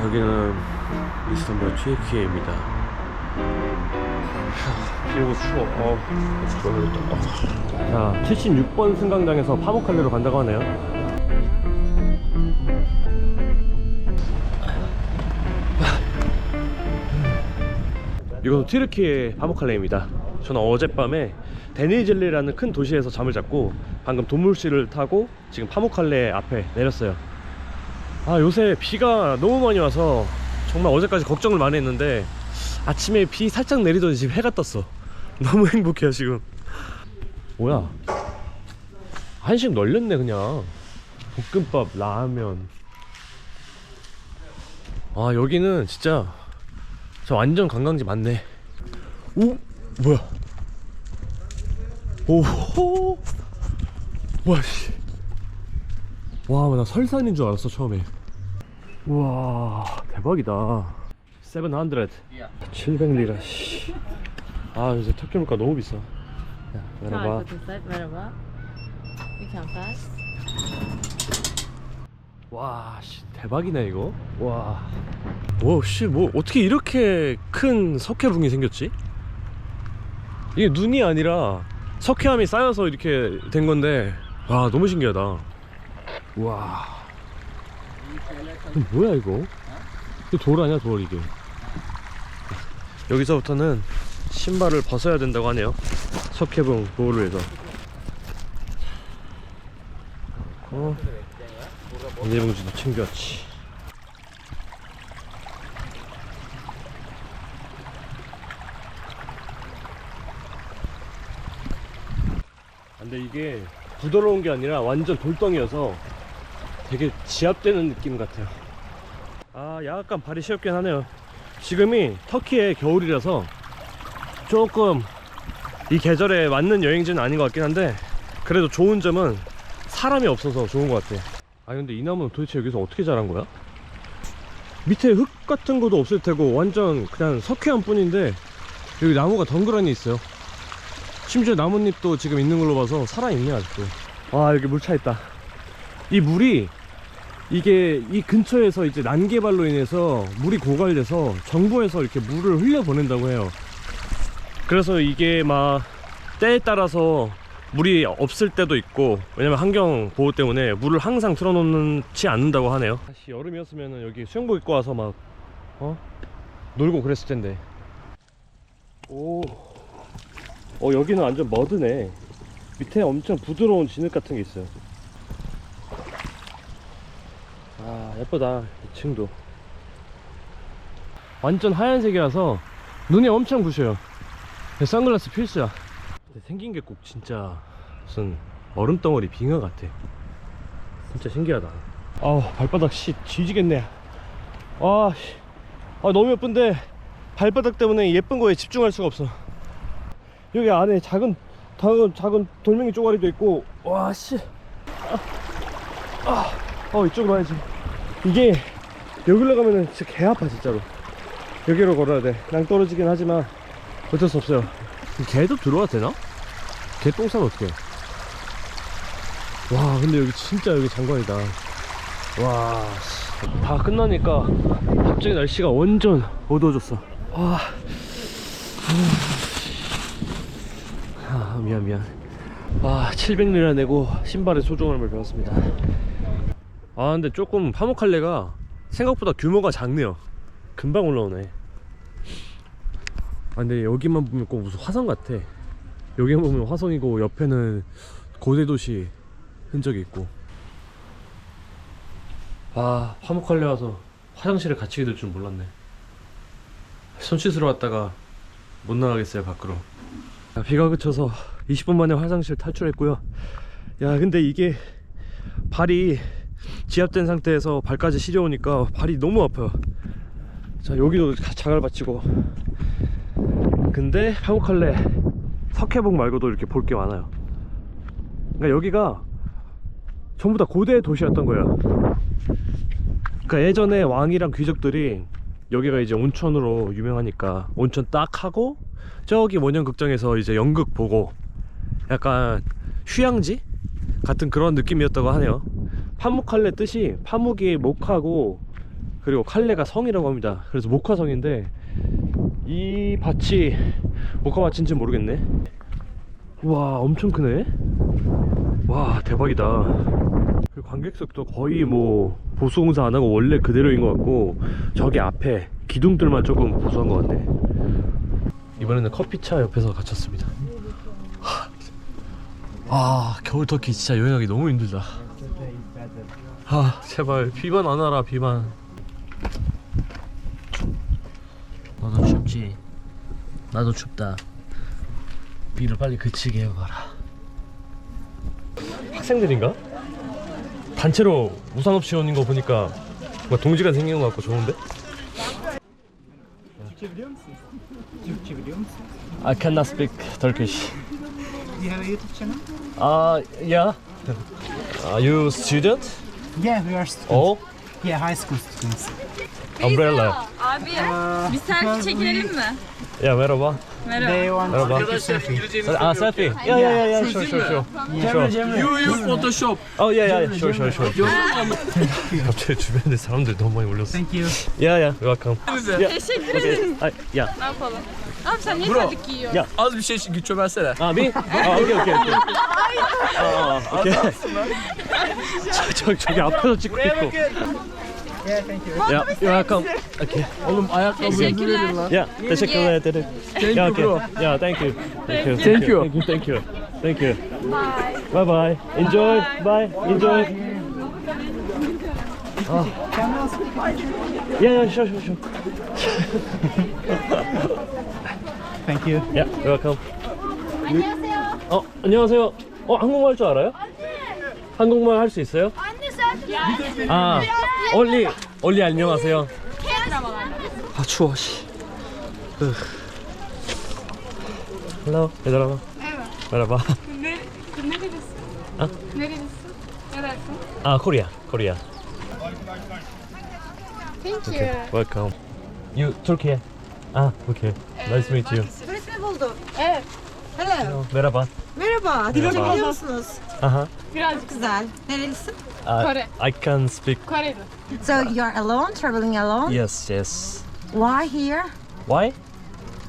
여기는 이스탄불 튀르키예입니다. 그리고 추워. 자, 76번 승강장에서 파묵칼레로 간다고 하네요. 이것은 튀르키예 파묵칼레입니다. 저는 어젯밤에 데니즐리라는 큰 도시에서 잠을 잤고 방금 도물씨를 타고 지금 파묵칼레 앞에 내렸어요. 요새 비가 너무 많이 와서 정말 어제까지 걱정을 많이 했는데 아침에 비 살짝 내리더니 지금 해가 떴어. 너무 행복해요 지금. 뭐야, 한식 널렸네. 그냥 볶음밥, 라면. 여기는 진짜 저 완전 관광지 맞네. 오, 뭐야, 오호, 와, 씨. 와, 나 설산인 줄 알았어 처음에. 우와, 대박이다. 700 700리라. 씨. 요새 터키 물가 너무 비싸. 야, Merhaba. 열어봐. Merhaba. You can pass. 와, 씨, 대박이네 이거. 와, 씨, 뭐 어떻게 이렇게 큰 석회붕이 생겼지? 이게 눈이 아니라 석회암이 쌓여서 이렇게 된 건데, 와, 너무 신기하다. 와, 이거 뭐야 이거? 이거 돌 아니야, 돌. 이게 여기서부터는 신발을 벗어야 된다고 하네요. 석회붕 보호를 해서. 비닐봉지도 챙겼지. 근데 이게 부드러운 게 아니라 완전 돌덩이여서 되게 지압되는 느낌 같아요. 약간 발이 시렵긴 하네요. 지금이 터키의 겨울이라서 조금 이 계절에 맞는 여행지는 아닌 것 같긴 한데, 그래도 좋은 점은 사람이 없어서 좋은 것 같아. 근데 이 나무는 도대체 여기서 어떻게 자란 거야? 밑에 흙 같은 것도 없을 테고 완전 그냥 석회암 뿐인데 여기 나무가 덩그러니 있어요. 심지어 나뭇잎도 지금 있는 걸로 봐서 살아있네 아직도. 여기 물 차 있다. 이 물이, 이게 이 근처에서 이제 난개발로 인해서 물이 고갈돼서 정부에서 이렇게 물을 흘려보낸다고 해요. 그래서 이게 막 때에 따라서 물이 없을 때도 있고, 왜냐면 환경 보호 때문에 물을 항상 틀어놓지 않는다고 하네요. 다시 여름이었으면 여기 수영복 입고 와서 막 놀고 그랬을 텐데. 여기는 완전 머드네. 밑에 엄청 부드러운 진흙 같은 게 있어요. 예쁘다. 2층도 완전 하얀색이라서 눈이 엄청 부셔요. 선글라스 필수야. 근데 생긴 게 꼭 진짜 무슨 얼음덩어리 빙하 같아. 진짜 신기하다. 발바닥 뒤지겠네. 너무 예쁜데 발바닥 때문에 예쁜 거에 집중할 수가 없어. 여기 안에 작은 돌멩이 쪼가리도 있고. 이쪽으로 와야지. 이게 여기로 가면은 진짜 개 아파 진짜로. 여기로 걸어야 돼. 낭떠러지긴 하지만 어쩔 수 없어요. 개도 들어와도 되나? 개 똥 싸면 어떡해. 근데 여기 진짜 여기 장관이다. 다 끝나니까 갑자기 날씨가 완전 어두워졌어. 미안. 700리라 내고 신발의 소중함을 배웠습니다. 근데 조금 파묵칼레가 생각보다 규모가 작네요. 금방 올라오네. 근데 여기만 보면 꼭 무슨 화성 같아. 여기만 보면 화성이고 옆에는 고대도시 흔적이 있고. 파묵칼레 와서 화장실에 갇히게 될 줄 몰랐네. 손 씻으러 왔다가 못 나가겠어요 밖으로. 비가 그쳐서 20분 만에 화장실 탈출했고요. 근데 이게 발이 지압된 상태에서 발까지 시려우니까 발이 너무 아파요. 자, 여기도 자갈 받치고. 근데 파묵칼레 석회봉 말고도 이렇게 볼 게 많아요. 그러니까 여기가 전부 다 고대 도시였던 거예요. 그러니까 예전에 왕이랑 귀족들이 여기가 이제 온천으로 유명하니까 온천 딱 하고 저기 원형극장에서 이제 연극 보고 약간 휴양지 같은 그런 느낌이었다고 하네요. 파묵칼레 뜻이 파묵이 목하고 그리고 칼레가 성이라고 합니다. 그래서 목화성인데 이 밭이 목화밭인지 모르겠네. 와 엄청 크네. 와 대박이다. 그 관객석도 거의 뭐 보수공사 안 하고 원래 그대로인 것 같고, 저기 앞에 기둥들만 조금 보수한 것 같네. 이번에는 커피차 옆에서 갇혔습니다. 아 겨울 터키 진짜 여행하기 너무 힘들다. 아 제발 비만 안 와라 비만. 너도 춥지? 나도 춥다. 비를 빨리 그치게 해봐라. 학생들인가? 단체로 우산 없이 오는 거 보니까 뭔가 동지가 생긴 것 같고 좋은데? I cannot speak Turkish. You have a YouTube channel? Yeah. Are you student? Yeah, we are students. Oh, Yeah, high school students. umbrella. Abi bir selfie çekilelim mi? Yeah, merhaba. Merhaba. They want Merhaba. to take a selfie. Selfie. Yeah, sure. You Photoshop. Oh, yeah, sure. 갑자기 주변에 사람들 너무 많이 올렸어. Thank you. Yeah, welcome. Teşekkür ederim. Yeah. Ne yapalım? Abi sen niye Bro. terlik giyiyorsun? Az bir şey güç versene. Me? Okay. Okay. 저기 앞에서 찍고 있고. Yeah, thank you. Yeah, you're welcome. Okay. Oğlum ayakkabı Teşekkürler. Yeah, teşekkürler ederim. Thank Yeah, you okay. bro. Yeah, thank you. Thank you. Bye. Enjoy. Bye. Enjoy. Yeah, sure. Thank you. Yeah, you're welcome. 안녕하세요. 한국말 할 줄 알아요? 한국말 할 수 있어요? 아, only 안녕하세요. 아 추워 씨. Hello, 얘들아. merhaba. Nerelisin? Nerelisin? Korea. Thank you. Welcome. You Turkey? Okay. Nice to meet you. Turismi bulduk. Evet. Hello. Merhaba. Merhaba. Türkçe Merhaba. biliyor musunuz? Aha. Birazcık Güzel. Nerelisin? Kore. I can speak. Koreli. So you're alone, traveling alone? Yes. Why here? Why?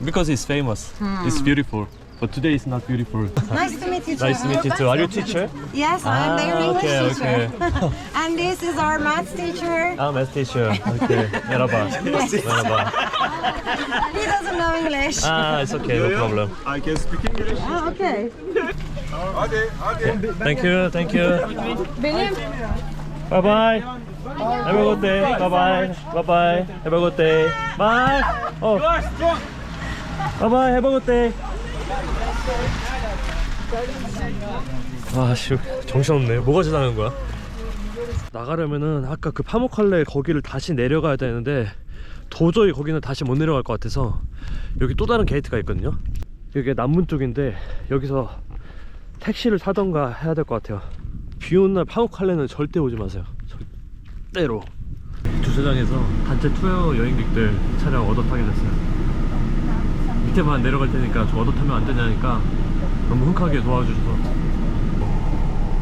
Because it's famous. It's beautiful. But today is not beautiful. Nice to meet you too. Nice to meet you too. Are you teacher? Yes, I'm the English okay. teacher. And this is our maths teacher. Math teacher. Okay. merhaba. Merhaba. He doesn't know English. It's okay. No problem. I can speak English. Okay. Thank you. Benim Bye. Have a good day. Bye. Have a good day. Bye. Bye. Have a good day. 씨, 정신없네. 뭐가 지나는 거야? 나가려면은 아까 그 파묵칼레 거기를 다시 내려가야 되는데 도저히 거기는 다시 못 내려갈 것 같아서 여기 또 다른 게이트가 있거든요. 여기가 남문 쪽인데 여기서 택시를 타던가 해야 될 것 같아요. 비 오는 날 파묵칼레는 절대 오지 마세요. 절대로. 주차장에서 단체 투어 여행객들 차량 얻어 타게 됐어요. 밑에만 내려갈 테니까 저 얻어 타면 안 되냐니까 너무 흔하게 도와주셔서.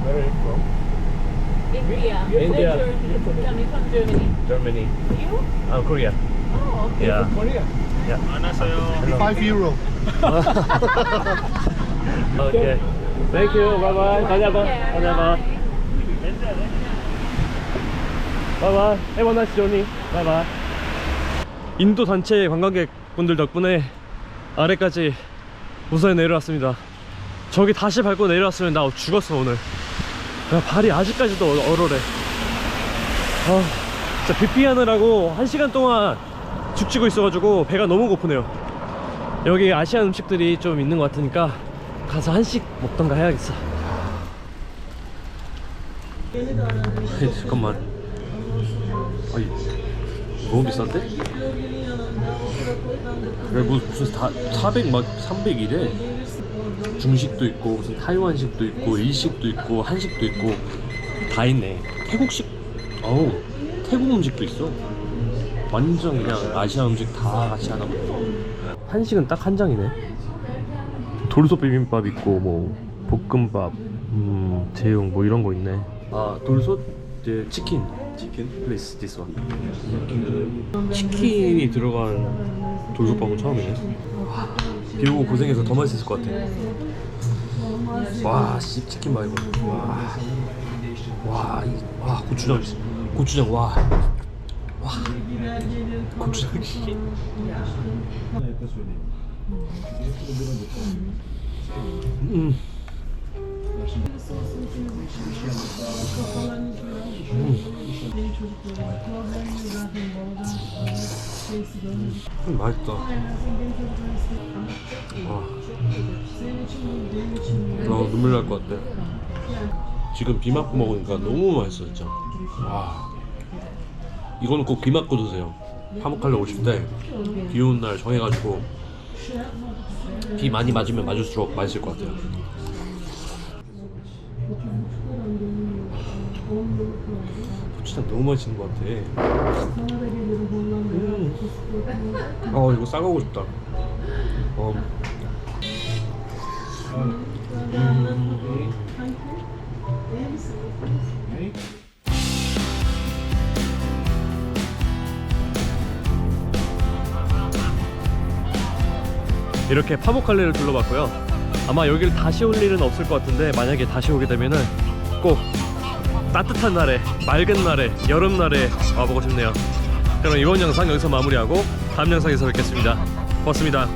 Where are you from? India. coming from Germany. Germany. You? Korea. Oh, okay. Yeah. Korea. Yeah. 5 euro. Okay. Thank you. Bye. 다녀봐. Bye. Have a nice journey. Bye. 인도 단체 관광객분들 덕분에 아래까지 무사히 내려왔습니다. 저기 다시 밟고 내려왔으면 나 죽었어 오늘. 야, 발이 아직까지도 얼얼해. 진짜 비 피하느라고 1시간 동안 죽치고 있어가지고 배가 너무 고프네요. 여기 아시안 음식들이 좀 있는 것 같으니까 가서 한식 먹던가 해야겠어. 잠깐만. 아니 너무 비싼데? 왜 무슨 400 막 300이래. 중식도 있고 무슨 타이완식도 있고 일식도 있고 한식도 있고 다 있네. 태국식. 태국 음식도 있어. 완전 그냥 아시아 음식 다 같이 하나 보다. 한식은 딱 한 장이네. 돌솥 비빔밥 있고 뭐 볶음밥, 제육 뭐 이런 거 있네. 돌솥 the chicken. Chicken? Please, this one. 치킨이 들어간 돌솥밥은 처음이네. 비 오고 고생해서 더 맛있을 것 같아. 와, 씨, 치킨 봐 이거. 와, 고추장, 고추장, 와, 고추장. 맛있다. 눈물 날 것 같아. 지금 비 맞고 먹으니까 너무 맛있어 진짜. 와, 이거는 꼭 비 맞고 드세요. 파묵칼레 오실 때 비 오는 날 정해가지고 비 많이 맞으면 맞을수록 맛있을 것 같아요. 고추장 너무 맛있는 것 같아. 이거 싸가고 싶다. 이렇게 파묵칼레를 둘러봤고요. 아마 여기를 다시 올 일은 없을 것 같은데, 만약에 다시 오게 되면은 꼭 따뜻한 날에, 맑은 날에, 여름날에 와보고 싶네요. 그럼 이번 영상 여기서 마무리하고 다음 영상에서 뵙겠습니다. 고맙습니다.